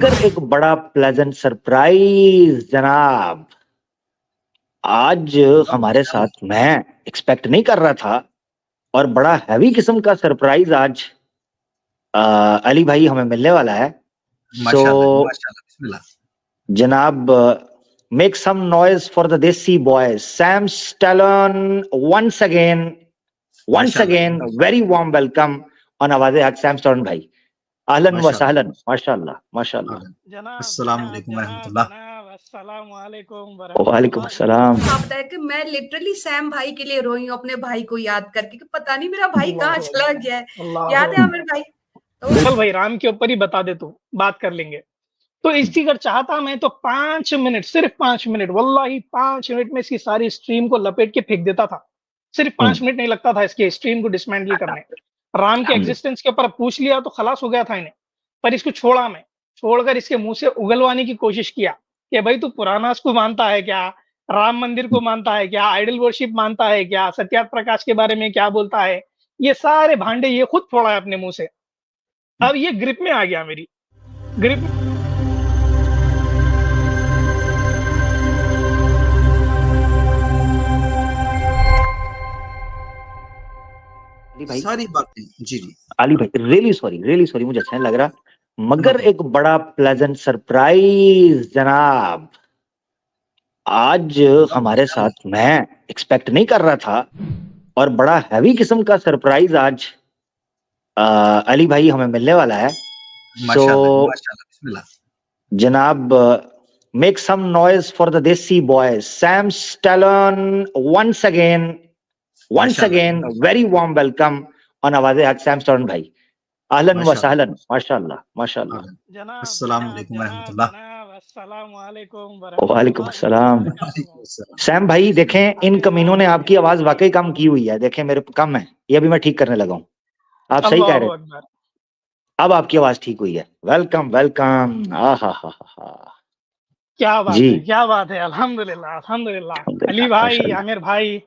मगर एक बड़ा प्लेजेंट सरप्राइज जनाब। आज हमारे साथ मैं एक्सपेक्ट नहीं कर रहा था और बड़ा हैवी किस्म का सरप्राइज आज अली भाई हमें मिलने वाला है। माशाल्लाह जी, माशाल्लाह, बिस्मिल्लाह। जनाब, make some noise for the desi boy Sam Stallone once again माशाल्लाह, वेरी वार्म वेलकम ऑन आवाज़े हक सैम स्टैलोन भाई। अहलन व माशाल्लाह, सहलन, माशाल्लाह माशाल्लाह। जनाब अस्सलाम जनाब वालेकुम जनाब रहमतुल्लाह। जनाब अस्सलाम वालेकुम वालेकुम वरहमतुल्लाह। अस्सलाम। आप बताए कि मैं लिटरली सैम भाई के लिए रोई हूँ अपने भाई को याद करके कि पता नहीं मेरा भाई कहाँ अल्लाहु चला अकबर, गया है। अल्लाहु याद है अकबर। आमिर भाई? तो चल भाई राम के ऊपर ही बता दे, तू बात कर लेंगे। तो इसकी अगर चाहता मैं तो 5 मिनट, सिर्फ 5 मिनट, वल्लाही 5 मिनट में इसकी सारी स्ट्रीम को लपेट के फेंक देता था। सिर्फ 5 मिनट नहीं लगता था इसकी स्ट्रीम को डिसमेंटल करने। राम के एग्जिस्टेंस के ऊपर पूछ लिया तो खलास हो गया था इन्हें। पर इसको छोड़ा मैं, छोड़कर इसके मुंह से उगलवाने की कोशिश किया कि भाई तू पुरानास को मानता है क्या, राम मंदिर को मानता है क्या, आइडल वर्शिप मानता है क्या, सत्यार्थ प्रकाश के बारे में क्या बोलता है। ये सारे भांडे ये खुद फोड़ा है अपने मुंह से। अब ये ग्रिप में आ गया, मेरी ग्रिप। अली भाई, सारी बातें जी जी अली भाई रियली सॉरी, मुझे अच्छा नहीं लग रहा। मगर एक बड़ा प्लेजेंट सरप्राइज जनाब। आज हमारे साथ मैं एक्सपेक्ट नहीं कर रहा था और बड़ा हैवी किस्म का सरप्राइज आज अली भाई हमें मिलने वाला है। माशाल्लाह जी, माशाल्लाह, बिस्मिल्लाह। जनाब, make some noise for the desi boy Sam Stallone once again very warm welcome on आवाज़े हक सैम स्टैलोन भाई। अहलन व सहलन, माशाल्लाह माशाल्लाह। जनाब अस्सलाम जनाब वालेकुम जनाब रहमतुल्लाह। जनाब अस्सलाम वालेकुम वालेकुम वरहमतुल्लाह अस्सलाम। वालेकुम अस्सलाम। सैम भाई देखें, इन कमीनों ने आपकी आवाज वाकई कम की हुई है। देखें मेरे कम है, ये भी मैं ठीक करने लगा हूँ। आप सही कह रहे अल्लाहु हैं, अकबर। अब आपकी आवाज ठीक हुई है। Welcome welcome. हा क्या बात जी, है, क्या बात है। अल्हम्दुलिल्लाह अल्हम्दुलिल्लाह। अली भाई, माशाल्लाह। आमिर भाई,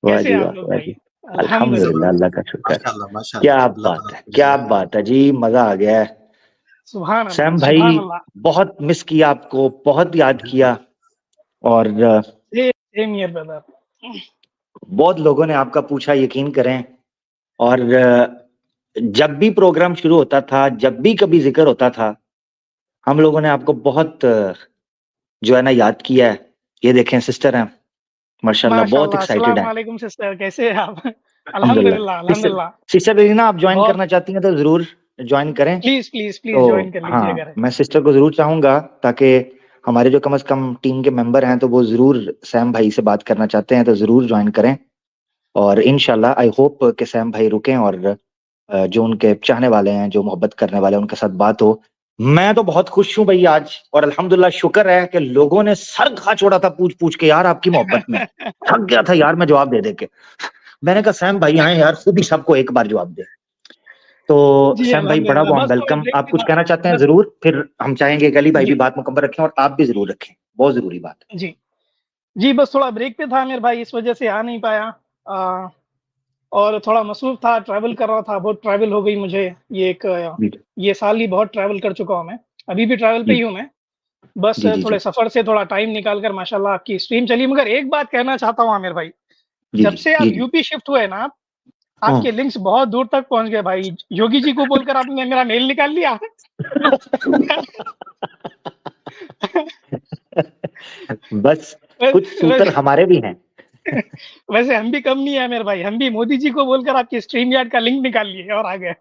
वाह कैसे जी हैं आप वाह, लोग वाह भाई? जी। अल्हम्दुलिल्लाह। अल्हम्दुलिल्लाह, अल्लाह का शुक्र। माशाल्लाह, क्या माशाल्लाह, अल्लाह बात ताला है, आपको क्या जज़ा खैर। बात है जी, मजा आ गया है। सुभान अल्लाह, सैम भाई, सुभान अल्लाह। बहुत मिस किया आपको, बहुत याद किया। और सेम हियर ब्रदर। बहुत लोगों ने आपका पूछा, यकीन करें। और जब भी प्रोग्राम शुरू होता था, जब भी कभी जिक्र होता था, हम लोगों ने आपको बहुत जो है ना याद किया है। ये देखें सिस्टर हैं, माशाल्लाह बहुत माशाल्लाह। एक्साइटेड अस्सलाम हैं। वालेकुम सिस्टर, कैसे हैं आप? अल्हम्दुलिल्लाह। अल्हम्दुलिल्लाह सिस्टर अल्हम्दुलिल्लाह। सिस्टर बेरीना, आप ज्वाइन बहुत करना चाहती हैं तो जरूर ज्वाइन करें। प्लीज प्लीज प्लीज तो ज्वाइन कर लीजिए हाँ, अगर है। मैं सिस्टर को जरूर चाहूंगा, ताकि हमारे जो कम से कम टीम के मेंबर हैं तो वो जरूर सैम भाई से बात करना चाहते हैं तो जरूर ज्वाइन करें। और इंशाल्लाह आई होप कि सैम भाई रुकें और जो उनके चाहने वाले हैं, जो मोहब्बत करने वाले हैं, उनके साथ बात हो। मैं तो बहुत खुश हूं भाई आज, और अल्हम्दुलिल्लाह शुक्र है कि लोगों ने सर खा छोड़ा था पूछ पूछ के यार आपकी मोहब्बत में। थक गया था यार मैं जवाब दे दे के। मैंने कहा सैम भाई आए यार, खुद ही सबको एक बार जवाब दे। तो जी सैम भाई बड़ा अल्हम्दुलिल्लाह। वार्म बस थोड़ा वेलकम। ब्रेक आप पे कुछ था। कहना चाहते हैं बस जरूर, फिर हम चाहेंगे कि अली भाई भी जी बात मुकम्मल रखें और आप भी जरूर रखें, बहुत जरूरी बात है। जी जी। बस थोड़ा ब्रेक पे था मेरे भाई, इस वजह से आ नहीं पाया। और थोड़ा मसरूफ था, ट्रैवल कर रहा था, बहुत ट्रैवल हो गई मुझे। जी ये साल ही बहुत ट्रैवल कर चुका हूँ मैं। अभी भी ट्रैवल पे जी ही हूँ मैं। बस जी जी थोड़े जी सफर से थोड़ा टाइम निकाल कर माशाल्लाह आपकी स्ट्रीम चली। मगर एक बात कहना चाहता हूँ आमिर भाई, जी जब जी से जी आप जी। यूपी शिफ्ट हुए ना, हाँ। आपके लिंक्स बहुत दूर तक पहुंच गए भाई। योगी जी को बोलकर आपने मेरा मेल निकाल लिया। बस कुछ सूत्र वैसे हमारे भी हैं। वैसे हम भी कम नहीं है मेरे भाई, हम भी मोदी जी को बोलकर आपकी स्ट्रीम यार्ड का लिंक निकाल लिए और आ गए।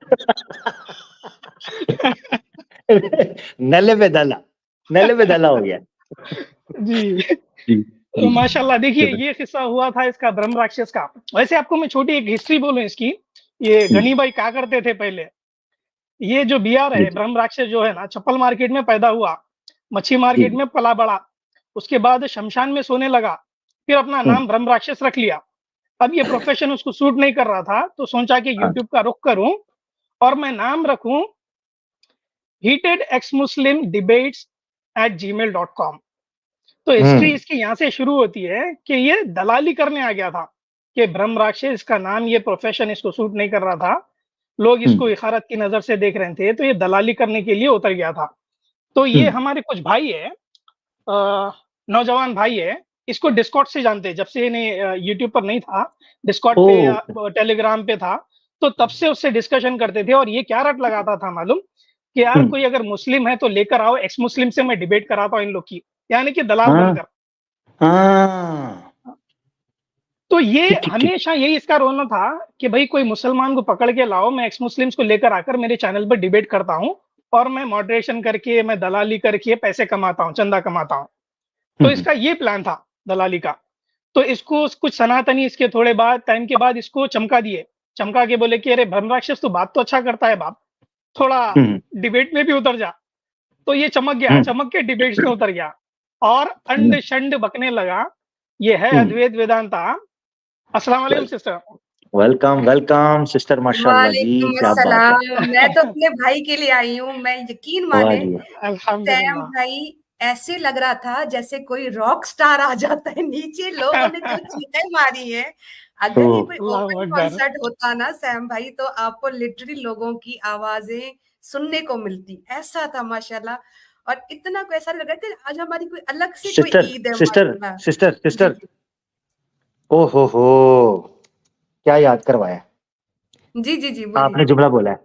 नले पे दला, नले पे दला हो गया। जी। जी तो जी माशाल्लाह देखिए, जी ये किस्सा हुआ था इसका ब्रह्म राक्षस का। वैसे आपको मैं छोटी एक हिस्ट्री बोलूं इसकी। ये जी गनी भाई क्या करते थे पहले। ये जो बिहार जी है, ब्रह्म राक्षस जो है ना, चप्पल मार्केट में पैदा हुआ, मच्छी जी मार्केट जी। में पला बड़ा, उसके बाद शमशान में सोने लगा, फिर अपना नाम ब्रह्म राक्षस रख लिया। अब ये प्रोफेशन उसको सूट नहीं कर रहा था, तो सोचा कि हाँ। यूट्यूब का रुख करूं और मैं नाम रखूं हीटेड एक्स मुस्लिम डिबेट्स @gmail.com। तो हिस्ट्री इसकी यहाँ से शुरू होती है कि ये दलाली करने आ गया था कि ब्रह्म राक्षस, इसका नाम, ये प्रोफेशन इसको सूट नहीं कर रहा था, लोग इसको इखारत की नजर से देख रहे थे, तो ये दलाली करने के लिए उतर गया था। तो ये हमारे कुछ भाई है, नौजवान भाई है, इसको डिस्कॉर्ड से जानते हैं, जब से इन्हें यूट्यूब पर नहीं था, डिस्कॉर्ड पे या टेलीग्राम पे था, तो तब से उससे डिस्कशन करते थे। और ये क्या रट लगाता था मालूम, कि यार कोई अगर मुस्लिम है तो लेकर आओ, एक्स मुस्लिम से मैं डिबेट कराता हूँ इन लोग की, यानी कि दलाल बनकर। तो ये हमेशा यही इसका रोना था कि भाई कोई मुसलमान को पकड़ के लाओ, मैं एक्स मुस्लिम्स को लेकर आकर मेरे चैनल पर डिबेट करता हूँ, और मैं मॉडरेशन करके, मैं दलाली करके पैसे कमाता हूँ, चंदा कमाता हूँ। तो इसका ये प्लान था दलाली का। तो इसको कुछ सनातनी इसके थोड़े बाद टाइम के बाद इसको चमका दिए, चमका के बोले कि अरे भरमराक्षस तू बात तो अच्छा करता है बाप, थोड़ा डिबेट में भी उतर जा। तो ये चमक गया, चमक के डिबेट्स में उतर गया और अंड शंड बकने लगा। ये है अद्वैत वेदांता। अस्सलाम वालेकुम सिस्टर। वेलकम वेलकम सिस्टर, माशाल्लाह जी, क्या बात है। मैं तो अपने भाई के लिए आई हूँ। मैं यकीन माने सैम भाई ऐसे लग रहा था जैसे कोई रॉक स्टार आ जाता है नीचे। लोगों ने जो चीखें मारी है, अगर ये कोई ओपन कॉन्सर्ट होता ना सैम भाई, तो आपको लिटरली लोगों की आवाजें सुनने को मिलती। ऐसा था माशाल्लाह। और इतना को ऐसा लग रहा है कि आज हमारी कोई अलग से कोई ईद है। सिस्टर ओ हो, क्या याद करवाया। जी जी जी, आपने जुमला बोला है,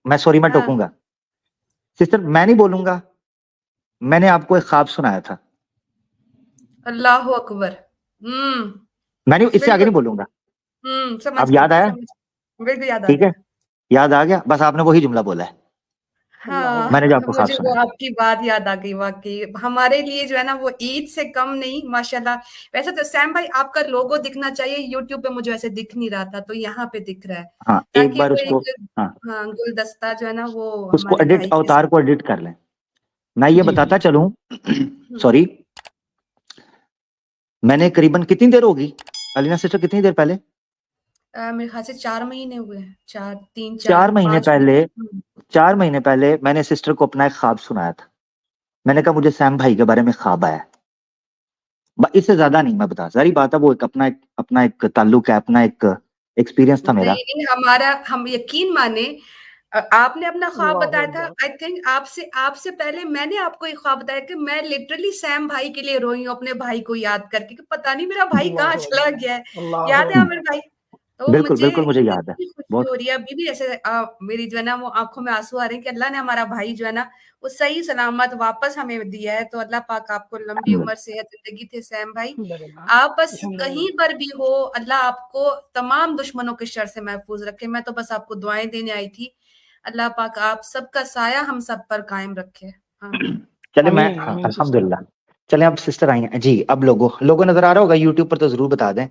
मैं सॉरी मैं टोकूंगा। सिस्टर मैं नहीं बोलूंगा, मैंने आपको एक ख्वाब सुनाया था। अल्लाह अकबर। मैंने इससे आगे नहीं बोलूंगा। अब याद आया? बिल्कुल याद आ ठीक है, याद आ गया। बस आपने वही जुमला बोला है। हाँ, मैंने जो आपको ख्वाब मुझे वो सुनाया, आपकी बात याद आ गई। वाकई हमारे लिए जो है ना वो ईद से कम नहीं माशाल्लाह। वैसे तो सैम भाई आपका लोगो दिखना चाहिए, यूट्यूब पे मुझे वैसे दिख नहीं रहा था, तो यहाँ पे दिख रहा है। हाँ, एक बार उसको, हाँ, गुलदस्ता जो है ना वो उसको एडिट, अवतार को एडिट कर लें। मैं ये बताता चलूं, सॉरी, मैंने करीबन कितनी देर होगी अलीना सिस्टर, कितनी देर पहले, मेरे ख्याल से 4 महीने हुए हैं, 4 महीने पहले, 4 महीने पहले मैंने सिस्टर को अपना एक ख्वाब सुनाया था। मैंने कहा मुझे सैम भाई के बारे में ख्वाब आया। इससे ज्यादा नहीं मैं बता, सारी बात है, वो एक अपना एक ताल्लुक है, अपना एक एक्सपीरियंस था मेरा। नहीं, हमारा, हम यकीन माने आपने अपना ख्वाब बताया था। आई थिंक आपसे पहले मैंने आपको एक ख्वाब बताया कि मैं लिटरली सैम भाई के लिए रोई हूँ, अपने भाई को याद करके कि पता नहीं मेरा भाई कहाँ चला गया है। याद है आमिर भाई? तो बिल्कुल मुझे याद है। खुशी हो रही है अभी भी। ऐसे मेरी जो है ना वो आंखों में आंसू आ रहे हैं कि अल्लाह ने हमारा भाई जो है ना वो सही सलामत वापस हमें दिया है। तो अल्लाह पाक आपको लंबी उम्र सेहत जिंदगी थे सैम भाई। आप बस कहीं पर भी हो, अल्लाह आपको तमाम दुश्मनों के शर से महफूज रखे। मैं तो बस आपको दुआएं देने आई थी। अल्लाह पाक आप सबका साया हम सब पर कायम रखे। चले मैं, हाँ अल्हम्दुलिल्लाह। चले अब सिस्टर आई हैं जी। अब लोगों नजर आ रहा होगा यूट्यूब पर, तो जरूर बता दें।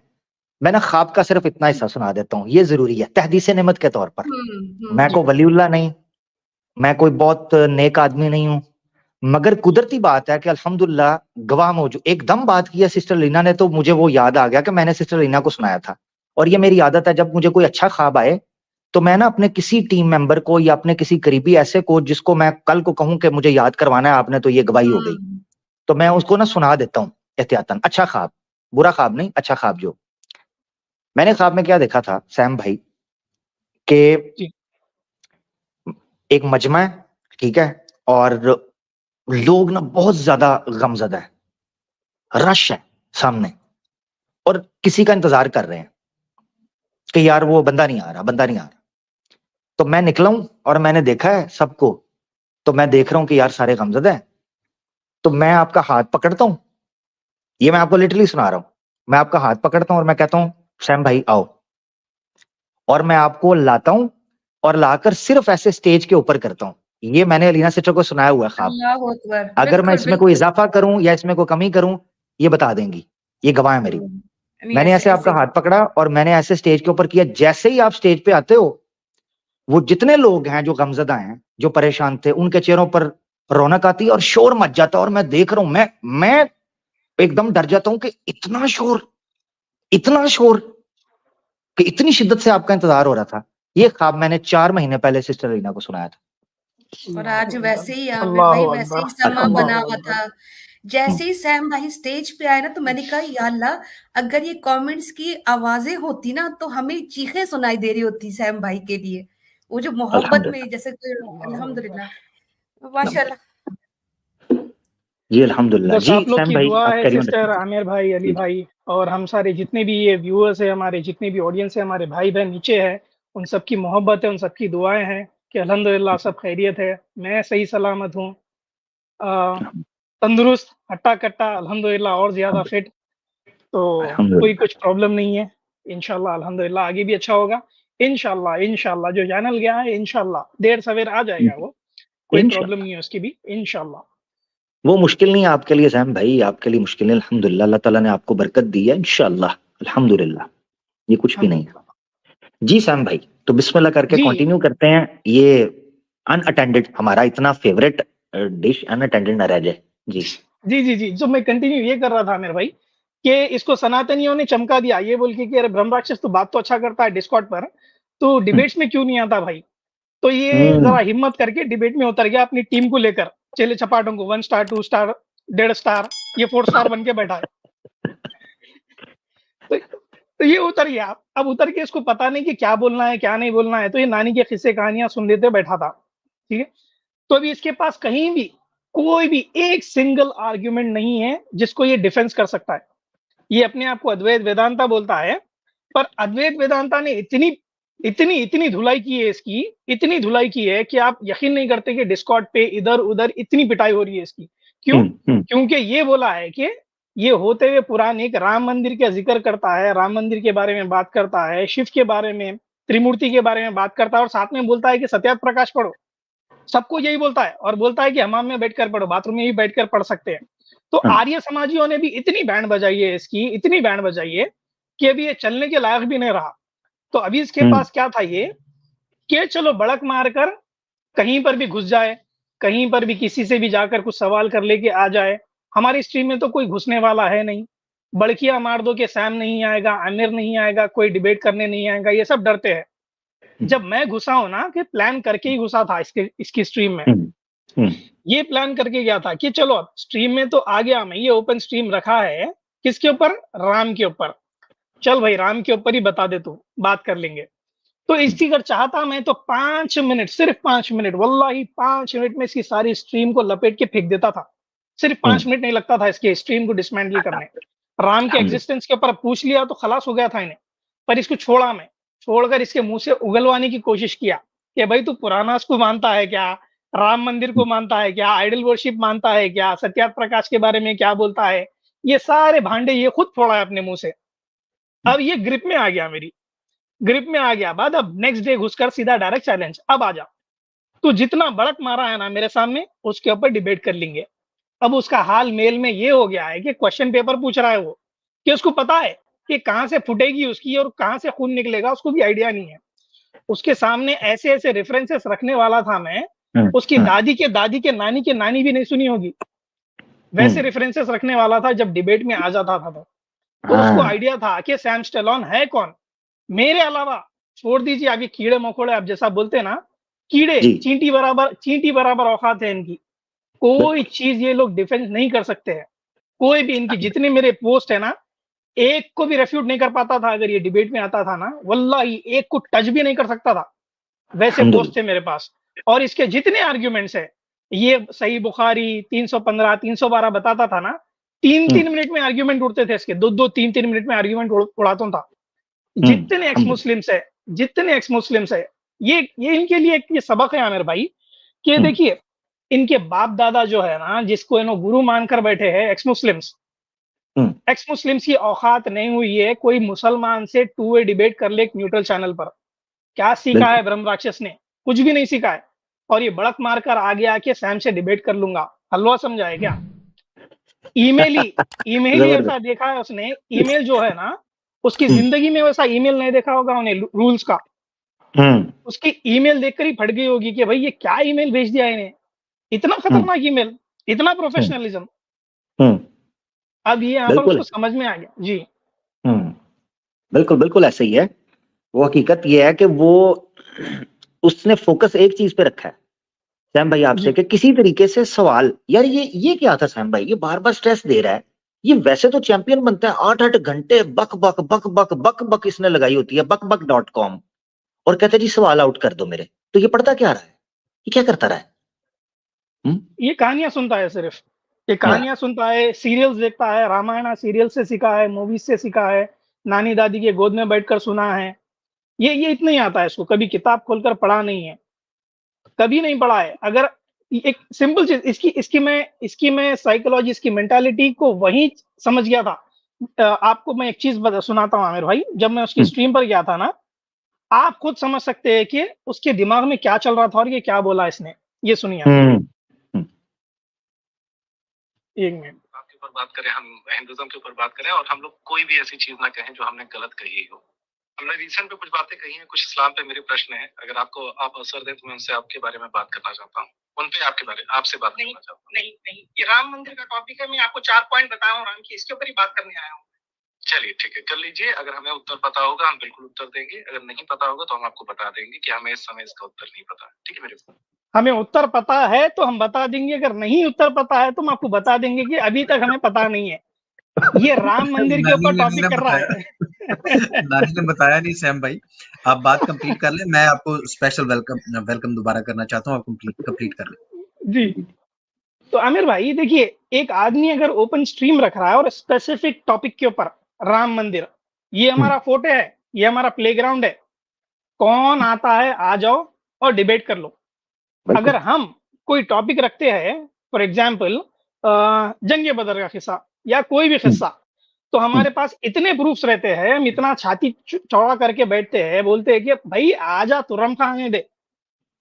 मैं ना ख्वाब का सिर्फ इतना हिस्सा सुना देता हूँ, ये जरूरी है तहदीस नेमत के तौर पर। मैं कोई वलीउल्लाह नहीं, मैं कोई बहुत नेक आदमी नहीं हूँ, मगर कुदरती बात है कि अल्हम्दुलिल्लाह गवाह मौजूद। एकदम बात की है सिस्टर लीना ने, तो मुझे वो याद आ गया कि मैंने सिस्टर लीना को सुनाया था। और ये मेरी आदत है, जब मुझे कोई अच्छा ख्वाब आए तो मैं ना अपने किसी टीम मेंबर को या अपने किसी करीबी ऐसे को, जिसको मैं कल को कहूं कि मुझे याद करवाना है आपने, तो ये गवाही हो गई, तो मैं उसको ना सुना देता हूँ एहतियातन। अच्छा ख्वाब, बुरा ख्वाब नहीं, अच्छा ख्वाब। जो मैंने ख्वाब में क्या देखा था सैम भाई, के एक मजमा है, ठीक है, और लोग ना बहुत ज्यादा गमजदा है, रश है सामने, और किसी का इंतजार कर रहे हैं कि यार वो बंदा नहीं आ रहा। तो मैं निकला हूं और मैंने देखा है सबको, तो मैं देख रहा हूं कि यार सारे गमजदा है। तो मैं आपका हाथ पकड़ता हूं, ये मैं आपको लिटरली सुना रहा हूं, मैं आपका हाथ पकड़ता हूं और मैं कहता हूं सैम भाई आओ, और मैं आपको लाता हूं और लाकर सिर्फ ऐसे स्टेज के ऊपर करता हूं। ये मैंने अलीना सिस्टर को सुनाया हुआ ख्वाब। अगर मैं इसमें कोई इजाफा करूं या इसमें कोई कमी करूं, ये बता देंगी, ये गवाह है मेरी। मैंने ऐसे आपका हाथ पकड़ा और मैंने ऐसे स्टेज के ऊपर किया। जैसे ही आप स्टेज पे आते हो, वो जितने लोग हैं जो गमजदा हैं, जो परेशान थे, उनके चेहरों पर रौनक आती है और शोर मच जाता है। और मैं देख रहा हूं, मैं एकदम डर जाता हूं कि इतना शोर कि इतनी शिद्दत से आपका इंतजार हो रहा था। ये ख्वाब मैंने 4 महीने पहले सिस्टर रीना को सुनाया था। और आज वैसे ही आमिर भाई वैसे ही समा बना हुआ था। जैसे ही सैम भाई स्टेज पे आए ना, तो मैंने कहा या अल्लाह, अगर ये कमेंट्स की आवाजें होती ना तो हमें चीखें सुनाई दे रही होती सैम भाई के लिए। वो जो मोहब्बत में जैसे, अल्हम्दुलिल्लाह माशाल्लाह। जी अल्हम्दुलिल्लाह बस जी। आप लोग सैम की भाई दुआ आप है, कैरी ऑन सिस्टर रखें। आमिर भाई, अली जी भाई और हम सारे जितने भी ये व्यूअर्स है, हमारे जितने भी ऑडियंस है, हमारे भाई बहन नीचे है, उन सबकी मोहब्बत है, उन सबकी दुआएं हैं कि अल्हम्दुलिल्लाह सब खैरियत है। मैं सही सलामत हूँ, तंदुरुस्त, हट्टा-कट्टा अल्हम्दुलिल्लाह और ज़्यादा फिट, तो कोई अल्हम्दुलिल्लाह कुछ प्रॉब्लम नहीं है। इंशाल्लाह अल्हम्दुलिल्लाह आगे भी अच्छा होगा। इंशाल्लाह, इंशाल्लाह जो चैनल गया है इंशाल्लाह देर-सवेर आ जाएगा वो, कोई प्रॉब्लम इंशाल्लाह। नहीं है उसकी भी, इंशाल्लाह। वो मुश्किल नहीं है आपके लिए सैम भाई, आपके लिए मुश्किल नहीं। अल्हम्दुलिल्लाह अल्लाह ताला ने आपको बरकत दी है इंशाल्लाह, अल्हम्दुलिल्लाह। ये कुछ भी नहीं है। जी सैम भाई, तो बिस्मिल्लाह करके जी। कंटिन्यू करते हैं। ये अनअटेंडेड हमारा इतना फेवरेट डिश अनअटेंडेड ना रह जाए। जी। जी। जो मैं कंटिन्यू ये कर रहा था मेरे भाई, कि इसको सनातनियों ने चमका दिया ये बोल के कि अरे ब्रह्मराक्षस तो बात तो अच्छा करता है डिस्कॉर्ड पर, तो डिबेट्स में क्यों नहीं आता भाई? तो ये हम्म। जरा हिम्मत करके डिबेट में उतर गया अपनी टीम को लेकर, चेले चपाटों को 1 स्टार, 2 स्टार, 1.5 स्टार, ये 4 स्टार बन के बैठा है। तो ये उतर गया। अब उतर के इसको पता नहीं कि क्या बोलना है, क्या नहीं बोलना है, तो ये नानी के किस्से कहानियाँ सुन लेते बैठा था, ठीक है? तो अभी इसके पास कहीं भी कोई भी एक सिंगल आर्गुमेंट नहीं है जिसको ये डिफेंस कर सकता है। ये अपने आप को अद्वैत वेदांता बोलता है, पर अद्वैत वेदांता ने इतनी धुलाई की है इसकी, इतनी धुलाई की है कि आप यकीन नहीं करते कि डिस्कॉर्ड पे इधर-उधर इतनी पिटाई हो रही है इसकी। क्यों? क्योंकि ये बोला है कि ये होते हुए पुराण एक राम मंदिर का ज़िक्र करता है, राम मंदिर के बारे में बात करता है, शिव के बारे में, त्रिमूर्ति के बारे में बात करता है और साथ में बोलता है कि सत्यार्थ प्रकाश पढ़ो। सबको यही बोलता है और बोलता है कि हमाम में बैठकर पढ़ो, बाथरूम में भी बैठकर पढ़ सकते हैं। तो आर्य समाजियों ने भी इतनी बैंड बजाई है इसकी, इतनी बैंड बजाई है कि अभी ये चलने के लायक भी नहीं रहा। तो अभी इसके पास क्या था ये कि चलो बड़क मारकर कहीं पर भी घुस जाए, कहीं पर भी किसी से भी जाकर कुछ सवाल कर लेके आ जाए। हमारी स्ट्रीम में तो कोई घुसने वाला है नहीं। बड़कियाँ मार दो कि सैम नहीं आएगा, आमिर नहीं आएगा, कोई डिबेट करने नहीं आएगा, ये सब डरते हैं। जब मैं घुसा हूँ ना कि प्लान करके ही घुसा था इसकी स्ट्रीम में। ये प्लान करके गया था कि चलो अब स्ट्रीम में तो आ गया मैं, ये ओपन स्ट्रीम रखा है किसके ऊपर? राम के ऊपर। चल भाई राम के ऊपर ही बता दे तू, बात कर लेंगे। तो इसकी अगर चाहता मैं तो 5 मिनट, सिर्फ 5 मिनट, वल्लाही 5 मिनट में इसकी सारी स्ट्रीम को लपेट के फेंक देता था। सिर्फ 5 मिनट नहीं लगता था इसके स्ट्रीम को डिसमेंटल करने। राम के एग्जिस्टेंस के ऊपर पूछ लिया तो खलास हो गया था इन्हें, पर इसको छोड़ा मैं। छोड़कर इसके मुंह से उगलवाने की कोशिश किया कि भाई तू पुरानास को मानता है क्या? राम मंदिर को मानता है क्या? आइडल वर्शिप मानता है क्या? सत्यार्थ प्रकाश के बारे में क्या बोलता है? ये सारे भांडे ये खुद फोड़ा है अपने मुंह से। अब ये ग्रिप में आ गया मेरी, ग्रिप में आ गया बाद अब नेक्स्ट डे घुसकर सीधा डायरेक्ट चैलेंज, अब आ जा। तू जितना बड़क मारा है ना मेरे सामने उसके ऊपर डिबेट कर लेंगे। अब उसका हाल मेल में ये हो गया है कि क्वेश्चन पेपर पूछ रहा है वो, कि उसको पता है कि कहाँ से फुटेगी उसकी और कहाँ से खून निकलेगा, उसको भी आइडिया नहीं है। उसके सामने ऐसे-ऐसे रेफरेंसेस रखने वाला था मैं, उसकी दादी के नानी की नानी भी नहीं सुनी होगी। वैसे रेफरेंसेस रखने वाला था जब डिबेट में आ जाता था तो उसको आइडिया था कि सैम स्टेलोन है कौन? मेरे अलावा छोड़ दीजिए अभी कीड़े-मकोड़े आप जैसा बोलते हैं ना, कीड़े, चींटी बराबर औकात है इनकी। कोई चीज़ ये लोग डिफेंस नहीं कर सकते हैं। कोई भी इनकी जितने मेरे पोस्ट है ना, एक को भी रेफ्यूट नहीं कर पाता था अगर ये डिबेट में आता था ना, वल्लाही एक को टच भी नहीं कर सकता था। वैसे पोस्ट थे मेरे पास और इसके जितने आर्गुमेंट्स है, ये सही बुखारी 315, 312 बताता था ना, 3-3 मिनट में आर्गुमेंट उड़ते थे इसके, 2-2, 3-3 मिनट में आर्गुमेंट उड़ाता था। जितने एक्स मुस्लिम्स है, ये इनके लिए एक ये सबक है आमिर भाई, कि देखिए इनके बाप दादा जो है ना, जिसको इन्हों गुरु मानकर बैठे हैं एक्स मुस्लिम्स की औकात नहीं हुई है कोई मुसलमान से टू वे डिबेट कर ले एक न्यूट्रल चैनल पर। क्या सीखा है ब्रह्म राक्षस ने? कुछ भी नहीं सीखा है। और ये बड़क मारकर आ गया कि सैम से डिबेट कर लूंगा, हलवा समझा है क्या? ईमेल ही ऐसा देखा है उसने, ईमेल जो है ना, उसकी जिंदगी में वैसा ईमेल नहीं देखा होगा उन्हें रूल्स का। उसकी ईमेल देखकर ही फट गई होगी कि भाई ये क्या ईमेल भेज दिया इन्हें, इतना खतरनाक ईमेल, इतना प्रोफेशनलिज्म। अब ये यहाँ पर उसको समझ में आ गया। जी बिल्कुल ऐसा ही है। वो हकीकत ये है कि वो उसने फोकस एक चीज पे रखा है सैम भाई आपसे, कि किसी तरीके से सवाल, यार ये क्या था सैम भाई, ये बार बार स्ट्रेस दे रहा है। ये वैसे तो चैंपियन बनता है 8-8 घंटे बक इसने लगाई होती है बक.com और कहते जी सवाल आउट कर दो मेरे। तो ये पढ़ता क्या रहा है, ये क्या करता रहा है? ये कहानियां सुनता है सिर्फ, ये कहानियां सुनता है, सीरियल्स देखता है, रामायण सीरियल से सीखा है, मूवीज से सीखा है, नानी दादी के गोद में बैठकर सुना है। ये इतना ही आता है इसको, कभी किताब खोलकर पढ़ा नहीं है, कभी नहीं पढ़ा है। अगर एक सिंपल चीज इसकी मैं साइकोलॉजी, इसकी मेंटालिटी को वही समझ गया था। आपको मैं एक चीज सुनाता हूँ आमिर भाई, जब मैं उसकी स्ट्रीम पर गया था ना, आप खुद समझ सकते हैं कि उसके दिमाग में क्या चल रहा था और ये क्या बोला इसने। ये सुनिए एक मिनट। आपके ऊपर बात करें, हम हिंदुज्म के ऊपर बात करें और हम लोग कोई भी ऐसी चीज ना कहें जो हमने गलत कही हो। हमने रिसेंट पे कुछ बातें कही हैं, कुछ इस्लाम पे मेरे प्रश्न हैं, अगर आपको आप अवसर दें तो मैं उनसे आपके बारे में बात करना चाहता हूँ, उन पे आपसे बात करना चाहता हूँ। नहीं, ये राम मंदिर का टॉपिक है, मैं आपको 4 पॉइंट बताया हूँ राम की, इसके ऊपर ही बात करने आया हूँ। चलिए ठीक है, कर लीजिए। अगर हमें उत्तर पता होगा हम बिल्कुल उत्तर देंगे, अगर नहीं पता होगा तो हम आपको बता देंगे कि हमें इस समय इसका उत्तर नहीं पता। ठीक है मेरे को? हमें उत्तर पता है तो हम बता देंगे, अगर नहीं उत्तर पता है तो हम आपको बता देंगे कि अभी तक हमें पता नहीं है। ये राम मंदिर के ऊपर टॉपिक कर रहा है। नानी ने बताया नहीं सैम भाई, आप बात कंप्लीट कर ले, मैं आपको स्पेशल वेलकम दोबारा करना चाहता हूँ, आप कंप्लीट कर ले। जी, तो आमिर भाई देखिए, एक आदमी अगर ओपन स्ट्रीम रख रहा है और स्पेसिफिक टॉपिक के ऊपर, राम मंदिर, ये हमारा फोर्टे है, ये हमारा प्लेग्राउंड है, कौन आता है आ जाओ और डिबेट कर लो। अगर हम कोई टॉपिक रखते हैं, फॉर एग्जाम्पल जंगे बदर का किस्सा या कोई भी किस्सा, तो हमारे पास इतने प्रूफ्स रहते हैं, हम इतना छाती चौड़ा करके बैठते हैं, बोलते हैं कि भाई आजा तुरम खाने दे,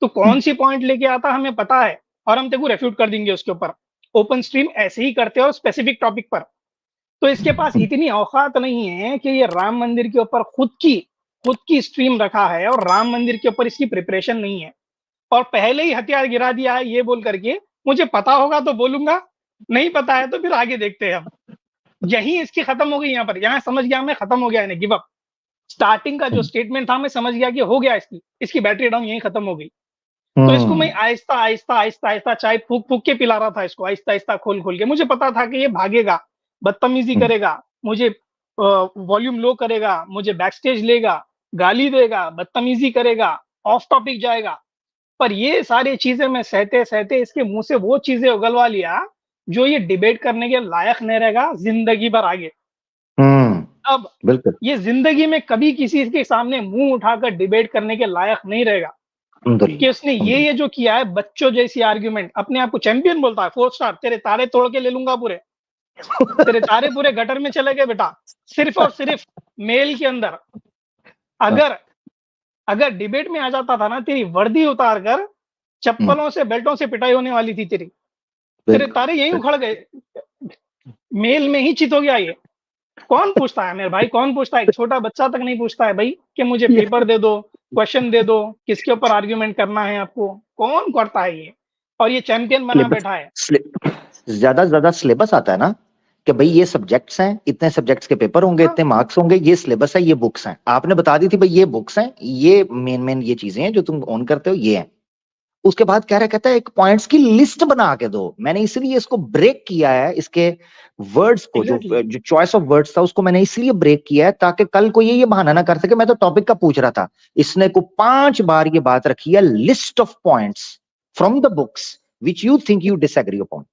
तो कौन सी पॉइंट लेके आता हमें पता है और हम तेको रेफ्यूट कर देंगे उसके ऊपर। ओपन स्ट्रीम ऐसे ही करते हैं और स्पेसिफिक टॉपिक पर। तो इसके पास इतनी औकात नहीं है कि ये राम मंदिर के ऊपर खुद की स्ट्रीम रखा है और राम मंदिर के ऊपर इसकी प्रिपरेशन नहीं है, और पहले ही हथियार गिरा दिया है ये बोल करके मुझे पता होगा तो बोलूंगा, नहीं पता है तो फिर आगे देखते हैं हम। यही इसकी खत्म हो गई, यहाँ समझ गया मैं, खत्म हो गया है, गिव अप। स्टार्टिंग का जो स्टेटमेंट था मैं समझ गया कि हो गया, इसकी बैटरी डाउन यही खत्म हो गई। तो इसको मैं आहिस्ता चाय फूक के पिला रहा था, इसको आहिस्ता खोल के। मुझे पता था कि ये भागेगा, बदतमीजी करेगा, मुझे वॉल्यूम लो करेगा, मुझे बैकस्टेज लेगा, गाली देगा, बदतमीजी करेगा, ऑफ टॉपिक जाएगा। पर ये सारी चीजें मैं सहते इसके मुंह से वो चीजें उगलवा लिया जो ये डिबेट करने के लायक नहीं रहेगा जिंदगी भर आगे। अब बिल्कुल ये जिंदगी में कभी किसी के सामने मुंह उठाकर डिबेट करने के लायक नहीं रहेगा, कि उसने ये जो किया है बच्चों जैसी आर्ग्यूमेंट। अपने आप को चैंपियन बोलता है, 4 स्टार, तेरे तारे तोड़ के ले लूंगा पूरे, तेरे तारे पूरे गटर में चले गए बेटा, सिर्फ और सिर्फ मेल के अंदर। अगर डिबेट में आ जाता था ना, तेरी वर्दी उतार कर चप्पलों से बेल्टों से पिटाई होने वाली थी तेरे तारे यहीं उखड़ गए, मेल में ही चित हो गया। ये कौन पूछता है मेरे भाई, कौन पूछता है? एक छोटा बच्चा तक नहीं पूछता है भाई कि मुझे पेपर दे दो, क्वेश्चन दे दो, किसके ऊपर आर्ग्यूमेंट करना है आपको, कौन करता है ये? और ये चैंपियन बना बैठा है। ज्यादा से ज्यादा सिलेबस आता है ना कि भाई ये सब्जेक्ट्स हैं, इतने सब्जेक्ट्स के पेपर होंगे, इतने मार्क्स होंगे, ये सिलेबस है, ये बुक्स हैं। आपने बता दी थी भाई ये बुक्स हैं, ये मेन ये चीजें हैं जो तुम ऑन करते हो, ये हैं। उसके बाद कहता है एक पॉइंट्स की लिस्ट बना के दो। मैंने इसलिए इसको ब्रेक किया है, इसके वर्ड्स को, जो चॉइस ऑफ वर्ड्स था उसको मैंने इसलिए ब्रेक किया है ताकि कल को ये बहाना ना कर सके मैं तो टॉपिक का पूछ रहा था। इसने को 5 बार ये बात रखी है, list of points from the books which you think you disagree upon,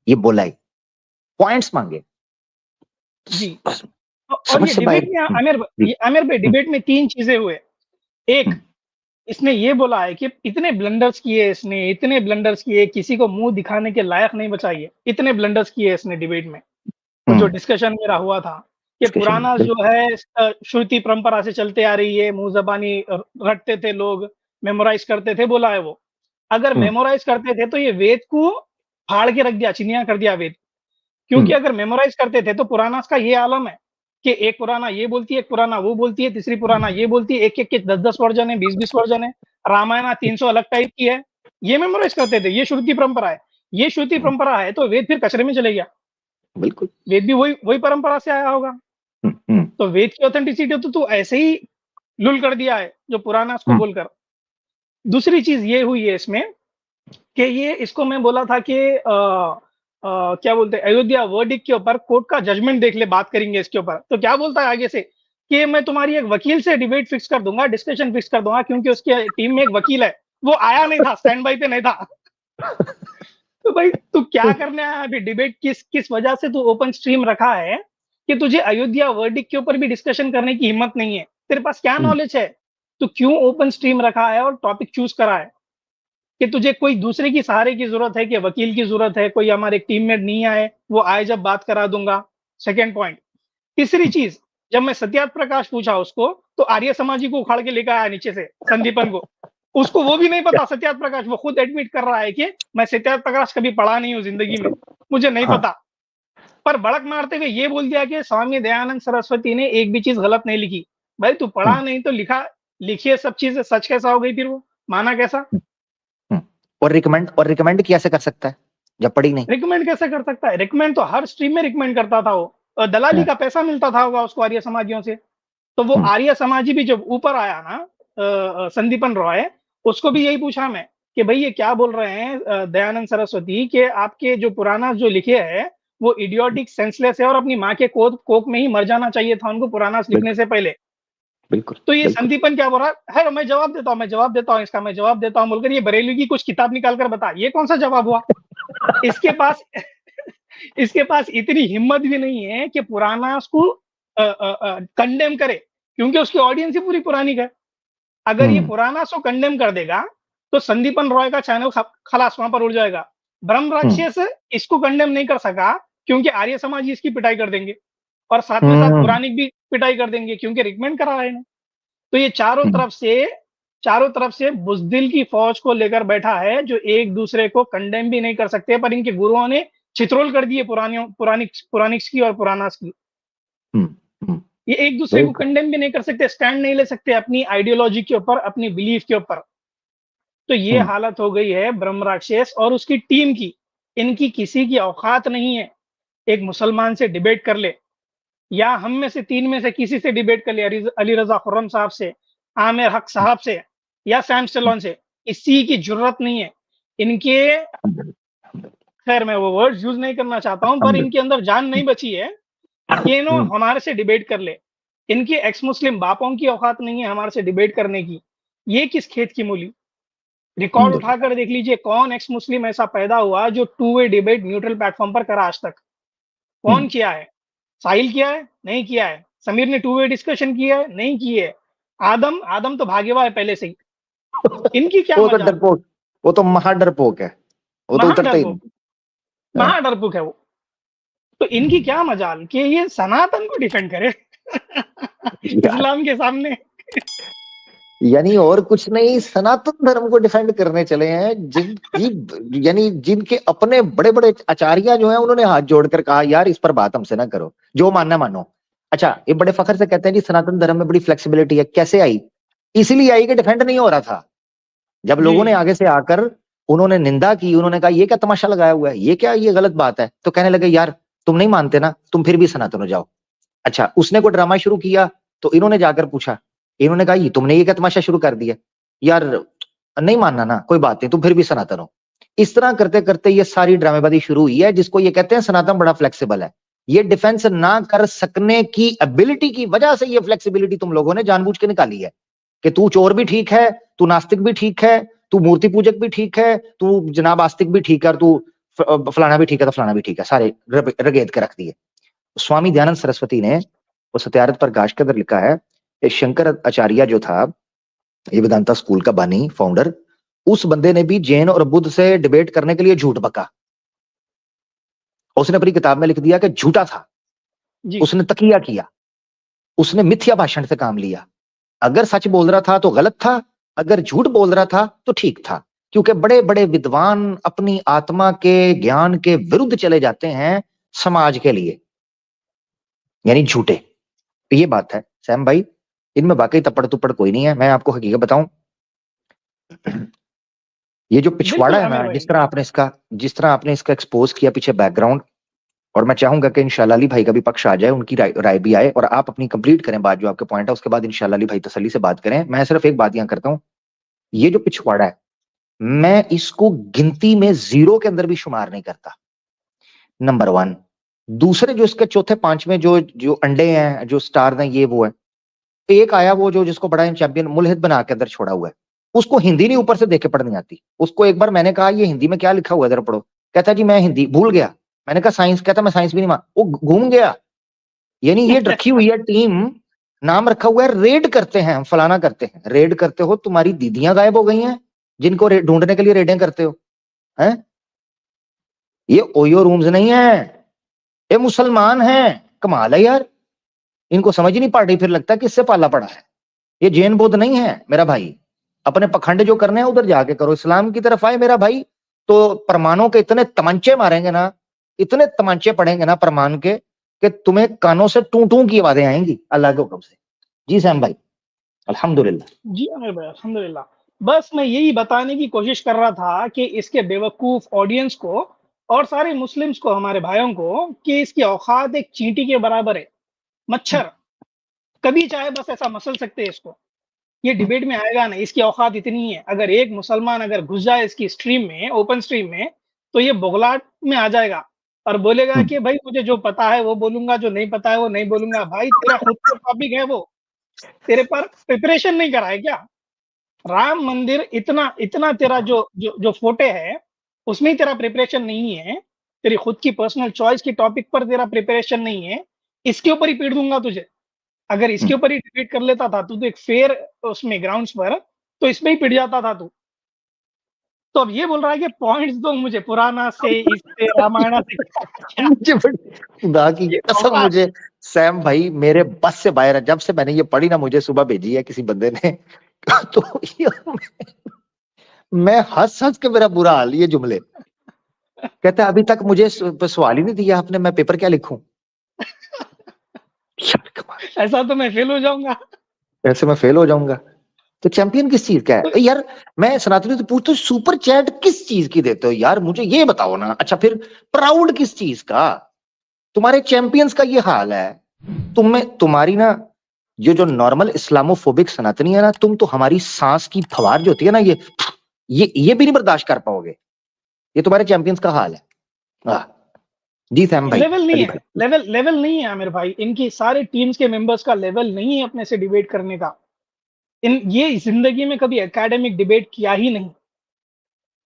ये बोला है, पॉइंट्स मांगे जी। और ये डिबेट में आमिर भाई डिबेट में 3 चीजें हुए। एक, इसने ये बोला है कि इतने ब्लंडर्स किए इसने, इतने ब्लंडर्स किए, किसी को मुंह दिखाने के लायक नहीं बचाइए, इतने ब्लंडर्स किए इसने डिबेट में। तो जो डिस्कशन मेरा हुआ था कि पुराना जो है श्रुति परंपरा से चलते आ रही है, मुंह जबानी रटते थे लोग, मेमोराइज करते थे, बोला है वो। अगर मेमोराइज करते थे तो ये वेद को फाड़ के रख दिया, चिनिया कर दिया वेद। क्योंकि अगर मेमोराइज करते थे तो पुराना का ये आलम है कि एक पुराना ये बोलती है, एक पुराना वो बोलती है, तीसरी पुराना ये बोलती है, एक के 10 वर्जन है, 20 वर्जन है, रामायण 300 अलग टाइप की है, ये मेमोराइज करते थे। ये श्रुति परंपरा है, ये श्रुति परंपरा है, तो वेद फिर कचरे में चले गया। बिल्कुल, वेद भी वही परंपरा से आया होगा। तो वेद की ऑथेंटिसिटी तो ऐसे ही लुल कर दिया है जो पुराना उसको बोलकर। दूसरी चीज ये हुई है इसमें कि ये इसको मैं बोला था कि क्या बोलते हैं, अयोध्या वर्डिक्ट के ऊपर कोर्ट का जजमेंट देख ले, बात करेंगे इसके ऊपर। तो क्या बोलता है आगे से कि मैं तुम्हारी एक वकील से डिबेट फिक्स कर दूंगा, डिस्कशन फिक्स कर दूंगा, क्योंकि उसकी टीम में एक वकील है, वो आया नहीं था, स्टैंड बाई पे नहीं था। तो भाई तू क्या करने आया अभी? डिबेट किस वजह से तू ओपन स्ट्रीम रखा है कि तुझे अयोध्या वर्डिक्ट के ऊपर भी डिस्कशन करने की हिम्मत नहीं है? तेरे पास क्या नॉलेज है? तू क्यों ओपन स्ट्रीम रखा है और टॉपिक चूज करा है? कि तुझे कोई दूसरे की सहारे की जरूरत है, कि वकील की जरूरत है, कोई हमारे टीममेट नहीं आए, वो आए जब बात करा दूंगा। Second point. तीसरी चीज, जब मैं सत्यार्थ प्रकाश पूछा उसको, तो आर्य समाजी को उखाड़ के लेकर आया नीचे से, संदीपन को। उसको वो भी नहीं पता सत्यार्थ प्रकाश, वो खुद एडमिट कर रहा है कि मैं सत्यार्थ प्रकाश कभी पढ़ा नहीं हूँ जिंदगी में, मुझे नहीं पता। पर भड़क मारते हुए ये बोल दिया कि स्वामी दयानंद सरस्वती ने एक भी चीज गलत नहीं लिखी। भाई तू पढ़ा नहीं तो लिखिए सब चीजें, सच कैसा हो गई फिर? वो माना कैसा? और रिकमेंड कैसे कर सकता है जब पढ़ी नहीं? रिकमेंड कैसे कर सकता है? रिकमेंड तो हर स्ट्रीम में रिकमेंड करता था वो, दलाली का पैसा मिलता था होगा उसको आर्य समाजियों से। तो वो आर्य समाजी भी जब ऊपर आया ना, संदीपन रॉय, उसको भी यही पूछा मैं कि भाई ये क्या बोल रहे हैं दयानंद सरस्वती के आपके जो पुराना जो लिखे है वो इडियोटिक, सेंसलेस है और अपनी माँ के कोख में ही मर जाना चाहिए था उनको पुराना लिखने से पहले। बिल्कुल। तो ये संदीपन क्या बोल रहा है? मैं जवाब देता हूँ इसका, मैं जवाब देता हूँ बोलकर ये बरेली की कुछ किताब निकाल कर बता। ये कौन सा जवाब हुआ? इसके पास इतनी हिम्मत भी नहीं है कि पुराना उसको कंडेम करे, क्योंकि उसकी ऑडियंस ही पूरी पुरानी है। अगर ये पुराना सो कंडेम कर देगा तो संदीपन रॉय का चैनल खलास वहां पर उड़ जाएगा। ब्रह्म राक्षस इसको कंडेम नहीं कर सका क्योंकि आर्य समाज इसकी पिटाई कर देंगे, और साथ में साथ पुरानिक भी पिटाई कर देंगे क्योंकि रिकमेंड करा रहे हैं। तो ये चारों तरफ से बुज़दिल की फौज को लेकर बैठा है जो एक दूसरे को कंडेम भी नहीं कर सकते, पर इनके गुरुओं ने छित्रोल कर दिए पुरानिक्स की और पुरानास की। ये एक दूसरे को कंडेम भी नहीं कर सकते, स्टैंड नहीं ले सकते अपनी आइडियोलॉजी के ऊपर, अपनी बिलीफ के ऊपर। तो ये हालत हो गई है ब्रह्म राक्षस और उसकी टीम की। इनकी किसी की औकात नहीं है एक मुसलमान से डिबेट कर ले, या हम में से तीन में से किसी से डिबेट कर ले, अली रजा खुर्रम साहब से, आमिर हक साहब से, या सैम स्टेलोन से। किसी की जरूरत नहीं है इनके। खैर मैं वो वर्ड यूज नहीं करना चाहता हूं, पर इनके अंदर जान नहीं बची है कि इन्होंने हमारे से डिबेट कर ले। इनके एक्स मुस्लिम बापों की औकात नहीं है हमारे से डिबेट करने की। ये किस खेत की मूली? रिकॉर्ड उठाकर देख लीजिए कौन एक्स मुस्लिम ऐसा पैदा हुआ जो two way debate neutral platform पर करा आज तक। कौन किया है? साहिल किया है? नहीं किया है। समीर ने टू वे डिस्कशन किया है? नहीं की है। आदम तो भागे हुआ है पहले से ही। इनकी क्या डरपोक, वो तो महाडरपोक है, वो तो उतरता ही नहीं, महाडरपोक है वो। तो इनकी क्या मजाल कि ये सनातन को डिफेंड करे इस्लाम के सामने। यानी और कुछ नहीं, सनातन धर्म को डिफेंड करने चले हैं। यानी जिनके अपने बड़े बड़े आचार्य जो हैं उन्होंने हाथ जोड़कर कहा यार इस पर बात हमसे ना करो, जो मानना मानो। अच्छा, ये बड़े फखर से कहते हैं जी सनातन धर्म में बड़ी फ्लेक्सिबिलिटी है। कैसे आई? इसलिए आई कि डिफेंड नहीं हो रहा था। जब लोगों ने आगे से आकर उन्होंने निंदा की, उन्होंने कहा ये क्या तमाशा लगाया हुआ है, ये क्या, ये गलत बात है, तो कहने लगे यार तुम नहीं मानते ना, तुम फिर भी सनातन हो जाओ। अच्छा, उसने कोई ड्रामा शुरू किया तो इन्होंने जाकर पूछा, इन्होंने कहा ये तुमने ये क्या तमाशा शुरू कर दिया, यार नहीं मानना ना, कोई बात नहीं, तुम फिर भी सनातन हो। इस तरह करते करते ये सारी ड्रामेबाजी शुरू हुई है, जिसको ये कहते हैं सनातन बड़ा फ्लेक्सिबल है। ये डिफेंस ना कर सकने की एबिलिटी की वजह से ये फ्लेक्सिबिलिटी तुम लोगों ने जानबूझ के निकाली है कि तू चोर भी ठीक है, तू नास्तिक भी ठीक है, तू मूर्ति पूजक भी ठीक है, तू जनाब आस्तिक भी ठीक है, और तू फलाना भी ठीक है, तो फलाना भी ठीक है, सारे रगेद के रख दिए। स्वामी दयानंद सरस्वती ने वो सत्यार्थ प्रकाश के अंदर लिखा है, शंकर आचार्य जो था ये वेदांता स्कूल का बानी फाउंडर, उस बंदे ने भी जैन और बुद्ध से डिबेट करने के लिए झूठ बका। उसने अपनी किताब में लिख दिया कि झूठा था, उसने तकिया किया, उसने मिथ्या भाषण से काम लिया। अगर सच बोल रहा था तो गलत था, अगर झूठ बोल रहा था तो ठीक था, क्योंकि बड़े बड़े विद्वान अपनी आत्मा के ज्ञान के विरुद्ध चले जाते हैं समाज के लिए, यानी झूठे। ये बात है सैम भाई, इनमें वाकई तपड़ तुपड़ कोई नहीं है। मैं आपको हकीकत बताऊं, ये जो पिछवाड़ा है ना, जिस तरह आपने इसका एक्सपोज किया पीछे बैकग्राउंड, और मैं चाहूंगा कि इंशाल्लाह अली भाई का भी पक्ष आ जाए, उनकी राय भी आए, और आप अपनी कंप्लीट करें बात जो आपके पॉइंट है, उसके बाद इंशाल्लाह अली भाई तसल्ली से बात करें। मैं सिर्फ एक बात यहां करता हूं, ये जो पिछवाड़ा है मैं इसको गिनती में 0 के अंदर भी शुमार नहीं करता, नंबर 1। दूसरे जो इसके चौथे पांचवें जो अंडे हैं, जो स्टार हैं, ये वो है। एक आया वो जो जिसको बड़ा चैंपियन मुल्हिद बना के अंदर छोड़ा हुआ है, उसको हिंदी नहीं ऊपर से देख के पढ़ नहीं आती। उसको एक बार मैंने कहा ये हिंदी में क्या लिखा हुआ है जरा पढ़ो, कहता जी मैं हिंदी भूल गया। मैंने कहा साइंस, कहता मैं साइंस भी नहीं मान, वो घूम गया। यानी ये रखी हुई है टीम, नाम रखा हुआ है रेड करते हैं हम, फलाना करते हैं, रेड करते हो, तुम्हारी दीदियां गायब हो गई हैं जिनको ढूंढने के लिए रेडें करते हो हैं। ये ओयो रूम्स नहीं है, ये मुसलमान हैं। कमाल है यार, इनको समझ ही नहीं पड़ रही, फिर लगता है कि इससे पाला पड़ा है। ये जैन बौद्ध नहीं है मेरा भाई, अपने पखंड जो करने हैं उधर जाके करो, इस्लाम की तरफ आए मेरा भाई। तो परमाणु के इतने तमंचे मारेंगे ना, इतने तमंचे पड़ेंगे ना परमाणु के, कि तुम्हें कानों से टू टू की आवाजें आएंगी अल्लाह के हुक्म से। जी सैम भाई अल्हम्दुलिल्लाह। जी आमिर भाई अल्हम्दुलिल्लाह। बस मैं यही बताने की कोशिश कर रहा था कि इसके बेवकूफ ऑडियंस को और सारे मुस्लिम्स को, हमारे भाइयों को, कि इसकी औकात एक चींटी के बराबर है, मच्छर कभी चाहे बस ऐसा मसल सकते हैं इसको। ये डिबेट में आएगा नहीं, इसकी औकात इतनी है। अगर एक मुसलमान अगर घुस जाए इसकी स्ट्रीम में, ओपन स्ट्रीम में, तो ये बुगलाट में आ जाएगा और बोलेगा कि भाई मुझे जो पता है वो बोलूंगा, जो नहीं पता है वो नहीं बोलूंगा। भाई तेरा खुद का टॉपिक है वो, तेरे पर प्रिपरेशन नहीं करा है क्या? राम मंदिर इतना इतना तेरा जो जो जो फोटे है उसमें ही तेरा प्रिपरेशन नहीं है, तेरी खुद की पर्सनल चॉइस की टॉपिक पर तेरा प्रिपरेशन नहीं है, इसके ऊपर ही पीट दूंगा तुझे। अगर इसके ऊपर ही डिबेट कर लेता था तू तो एक फेयर उसमें ग्राउंड्स पर, तो इसमें ही पिट जाता था तू। तो अब ये बोल रहा है कि पॉइंट्स दो मुझे पुराना से, इससे, रामायण से। मुझे खुदा की कसम, मुझे सैम भाई मेरे बस से बाहर है। जब से मैंने ये पढ़ी ना, मुझे सुबह भेजी है किसी बंदे ने तो मैं हंस हंस के मेरा बुरा हाल, ये जुमले कहता है अभी तक मुझे सवाल ही नहीं दिया आपने, मैं पेपर क्या लिखूं। ऐसा तो मैं फेल हो जाऊंगा, ऐसे मैं फेल हो जाऊंगा। तो चैंपियन किस चीज का है यार? मैं सनातनी तो पूछता हूँ, सुपर चैट किस चीज की देते हो यार, मुझे ये बताओ ना। अच्छा फिर प्राउड किस चीज का? तुम्हारे चैंपियंस का ये हाल है। तुम्हारी ना जो नॉर्मल इस्लामोफोबिक सनातनी है ना, तुम तो हमारी सांस की फवार जो होती है ना, ये भी नहीं बर्दाश्त कर पाओगे। ये तुम्हारे चैंपियंस का हाल है। जी सैम भाई। लेवल नहीं है, लेवल नहीं है आमिर भाई। इनकी सारे टीम्स के मेंबर्स का लेवल नहीं है अपने से डिबेट करने का। ये जिंदगी में कभी एकेडमिक डिबेट किया ही नहीं।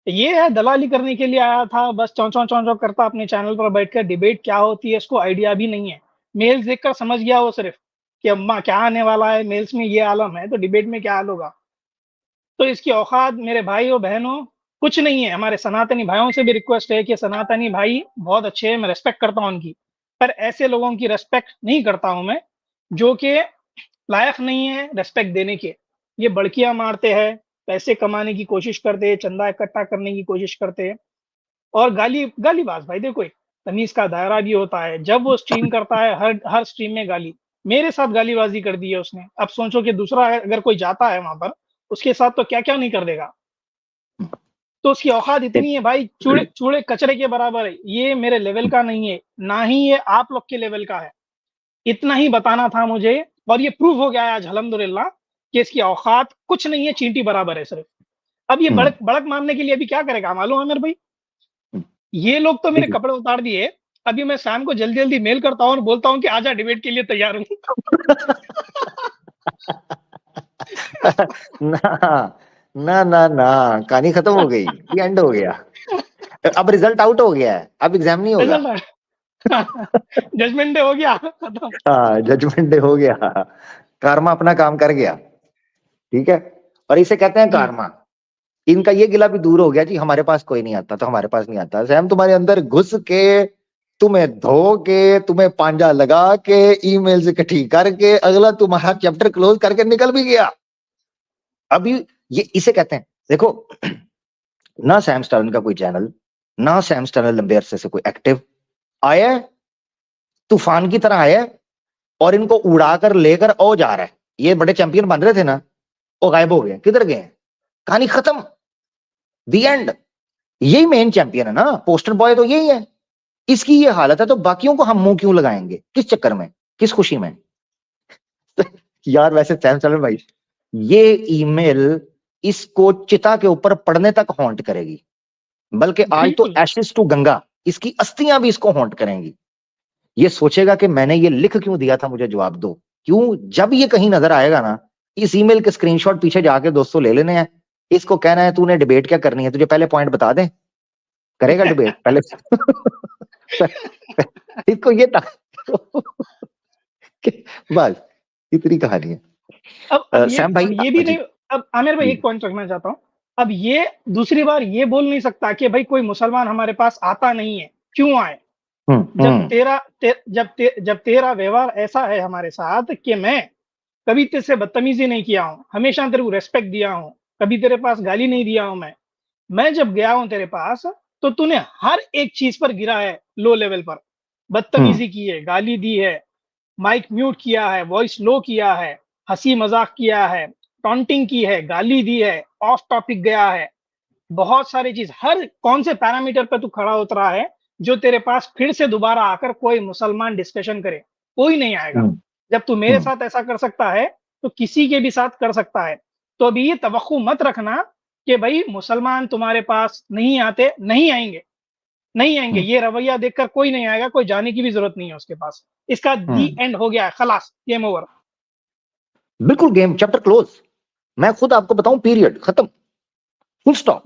ये है दलाली करने के लिए आया था, बस चौं चौं करता अपने चैनल पर बैठकर। डिबेट क्या होती है इसको आइडिया भी नहीं है। मेल्स देखकर समझ गया वो सिर्फ कि अम्मा क्या आने वाला है, मेल्स में ये आलम है तो डिबेट में क्या हाल होगा। तो इसकी औकात मेरे भाई और बहनों कुछ नहीं है। हमारे सनातनी भाइयों से भी रिक्वेस्ट है कि सनातनी भाई बहुत अच्छे हैं, मैं रेस्पेक्ट करता हूं उनकी, पर ऐसे लोगों की रेस्पेक्ट नहीं करता हूं मैं जो कि लायक नहीं है रेस्पेक्ट देने के। ये बड़कियां मारते हैं, पैसे कमाने की कोशिश करते हैं, चंदा इकट्ठा करने की कोशिश करते हैं और गालीबाज। भाई देखो, तमीज का दायरा भी होता है। जब वो स्ट्रीम करता है, हर स्ट्रीम में गाली, मेरे साथ गालीबाजी कर दी है उसने। अब सोचो कि दूसरा अगर कोई जाता है वहां पर, उसके साथ तो क्या क्या नहीं कर देगा। तो उसकी औकात इतनी है भाई, चूड़े कचरे के बराबर है। ये मेरे लेवल का नहीं है, ना ही ये आप लोग के लेवल का है। इतना ही बताना था मुझे, और ये प्रूव हो गया है आज अल्हम्दुलिल्लाह कि इसकी औकात कुछ नहीं है, चींटी बराबर है सिर्फ। अब ये बड़क मारने के लिए अभी क्या करेगा मालूम है मेरे भाई? ये लोग तो मेरे कपड़े उतार दिए। अभी मैं शाम को जल्दी जल्दी मेल करता हूँ और बोलता हूँ कि आजा डिबेट के लिए तैयार हूँ। ना कहानी खत्म हो गई, ये एंड हो गया। अब रिजल्ट आउट हो गया है, अब एग्जाम नहीं होगा। जजमेंट डे हो गया। हाँ जजमेंट डे हो गया, कार्मा अपना काम कर गया। ठीक है, और इसे कहते हैं कार्मा। इनका ये गिला भी दूर हो गया जी, हमारे पास कोई नहीं आता तो हमारे पास नहीं आता। सैम तुम्हारे अंदर घुस के, तुम्हें धो के, तुम्हें पांजा लगा के, ईमेल से इकट्ठी करके, अगला तुम्हारा चैप्टर क्लोज करके निकल भी गया। अभी ये इसे कहते हैं, देखो ना सैम स्टालिन का कोई चैनल, ना सैम स्टालिन लंबे अरसे से कोई एक्टिव आया, तूफान की तरह आया और इनको उड़ाकर लेकर ओ जा रहा है। ये बड़े चैंपियन बन रहे थे ना, वो गायब हो गए, किधर गए? कहानी खत्म, दी एंड। यही मेन चैंपियन है ना, पोस्टर बॉय तो यही है। इसकी ये हालत है तो बाकियों को हम मुंह क्यों लगाएंगे? किस चक्कर में, किस खुशी में? यार वैसे सैम स्टालिन भाई, ये ईमेल इसको चिता के ऊपर पड़ने तक हॉन्ट करेगी, बल्कि आज तो एशेस टू गंगा, इसकी अस्थियां भी इसको हॉन्ट करेंगी। ये सोचेगा कि मैंने ये लिख क्यों दिया था, मुझे जवाब दो। क्यों? जब ये कहीं नजर आएगा ना, इस ईमेल के स्क्रीनशॉट पीछे जाके दोस्तों ले लेने हैं। इसको कहना है तूने डिबेट क्या करनी है, तुझे पहले पॉइंट बता दें, करेगा डिबेट पहले इसको ये था बस इतनी कहानी है। अब सैम भाई ये भी नहीं, अब आमिर भाई एक पॉइंट रखना चाहता हूँ। अब ये दूसरी बार ये बोल नहीं सकता कि भाई कोई मुसलमान हमारे पास आता नहीं है, क्यों आए? जब तेरा व्यवहार ऐसा है हमारे साथ कि मैं कभी तेरे से बदतमीजी नहीं किया हूँ, हमेशा तेरे को रेस्पेक्ट दिया हूँ, कभी तेरे पास गाली नहीं दिया हूँ। मैं जब गया हूँ तेरे पास तो तूने हर एक चीज पर गिरा है, लो लेवल पर बदतमीजी की है, गाली दी है, माइक म्यूट किया है, वॉइस लो किया है, हंसी मजाक किया है, टॉन्टिंग की है, गाली दी है, ऑफ टॉपिक गया है, बहुत सारी चीज। हर कौन से पैरामीटर पर तू खड़ा उतरा है जो तेरे पास फिर से दोबारा आकर कोई मुसलमान डिस्कशन करे? कोई नहीं आएगा। जब तू मेरे साथ ऐसा कर सकता है तो किसी के भी साथ कर सकता है। तो अभी ये तवक्कु मत रखना कि भाई मुसलमान तुम्हारे पास नहीं आते, नहीं आएंगे, नहीं आएंगे। ये रवैया देखकर कोई नहीं आएगा, कोई जाने की भी जरूरत नहीं है उसके पास। इसका दी एंड हो गया है, खलास, गेम ओवर। बिल्कुल, गेम चैप्टर क्लोज। मैं खुद आपको बताऊं, पीरियड खत्म, फुल स्टॉप,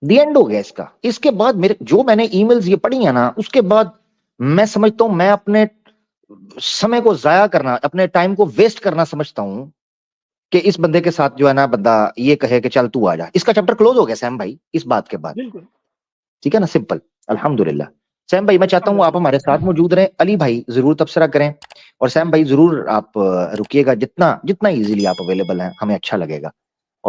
दी एंड हो गया इसका। इसके बाद मैंने ईमेल्स ये पढ़ी है ना, उसके बाद मैं समझता हूं मैं अपने समय को जाया करना, अपने टाइम को वेस्ट करना समझता हूं कि इस बंदे के साथ जो है ना, बंदा ये कहे कि चल तू आ जा। इसका चैप्टर क्लोज हो गया सैम भाई इस बात के बाद। ठीक है ना, सिंपल, अल्हम्दुलिल्लाह। सैम भाई मैं चाहता हूं आप हमारे साथ मौजूद रहें। अली भाई जरूर तबसरा करें, और सैम भाई जरूर आप रुकिएगा, जितना इजीली आप अवेलेबल हैं हमें अच्छा लगेगा।